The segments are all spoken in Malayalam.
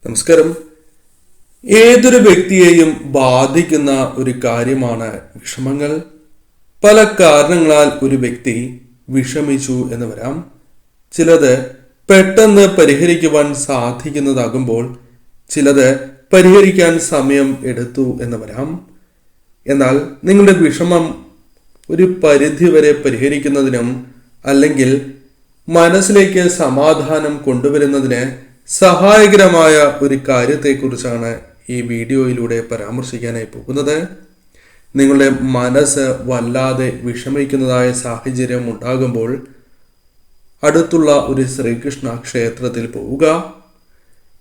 നമസ്കാരം. ഏതൊരു വ്യക്തിയെയും ബാധിക്കുന്ന ഒരു കാര്യമാണ് വിഷമങ്ങൾ. പല കാരണങ്ങളാൽ ഒരു വ്യക്തി വിഷമിച്ചു എന്ന് വരാം. ചിലത് പെട്ടെന്ന് പരിഹരിക്കുവാൻ സാധിക്കുന്നതാകുമ്പോൾ ചിലത് പരിഹരിക്കാൻ സമയം എടുത്തു എന്ന് വരാം. എന്നാൽ നിങ്ങളുടെ വിഷമം ഒരു പരിധിവരെ പരിഹരിക്കുന്നതിനും അല്ലെങ്കിൽ മനസ്സിലേക്ക് സമാധാനം കൊണ്ടുവരുന്നതിന് സഹായകരമായ ഒരു കാര്യത്തെക്കുറിച്ചാണ് ഈ വീഡിയോയിലൂടെ പരാമർശിക്കാനായി പോകുന്നത്. നിങ്ങളുടെ മനസ്സ് വല്ലാതെ വിഷമിക്കുന്നതായ സാഹചര്യം ഉണ്ടാകുമ്പോൾ അടുത്തുള്ള ഒരു ശ്രീകൃഷ്ണ ക്ഷേത്രത്തിൽ പോവുക.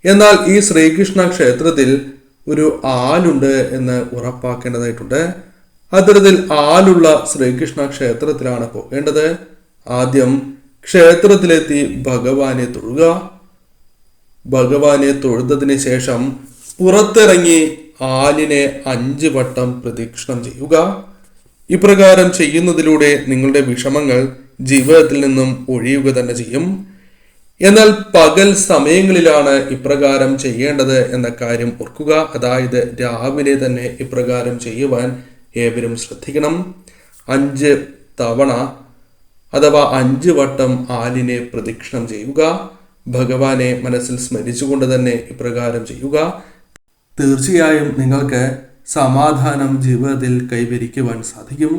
എന്നാൽ ഈ ശ്രീകൃഷ്ണ ക്ഷേത്രത്തിൽ ഒരു ആലുണ്ട് എന്ന് ഉറപ്പാക്കേണ്ടതായിട്ടുണ്ട്. അത്തരത്തിൽ ആലുള്ള ശ്രീകൃഷ്ണ ക്ഷേത്രത്തിലാണ് പോകേണ്ടത്. ആദ്യം ക്ഷേത്രത്തിലെത്തി ഭഗവാനെ തൊഴുക. ഭഗവാനെ തൊഴുതതിന് ശേഷം പുറത്തിറങ്ങി ആലിനെ 5 വട്ടം പ്രദക്ഷിണം ചെയ്യുക. ഇപ്രകാരം ചെയ്യുന്നതിലൂടെ നിങ്ങളുടെ വിഷമങ്ങൾ ജീവിതത്തിൽ നിന്നും ഒഴിയുക തന്നെ ചെയ്യും. എന്നാൽ പകൽ സമയങ്ങളിലാണ് ഇപ്രകാരം ചെയ്യേണ്ടത് എന്ന കാര്യം ഓർക്കുക. അതായത് രാവിലെ തന്നെ ഇപ്രകാരം ചെയ്യുവാൻ ഏവരും ശ്രദ്ധിക്കണം. 5 തവണ അഥവാ 5 വട്ടം ആലിനെ പ്രദക്ഷിണം ചെയ്യുക. ഭഗവാനെ മനസ്സിൽ സ്മരിച്ചുകൊണ്ട് തന്നെ ഇപ്രകാരം ചെയ്യുക. തീർച്ചയായും നിങ്ങൾക്ക് സമാധാനം ജീവിതത്തിൽ കൈവരിക്കുവാൻ സാധിക്കും.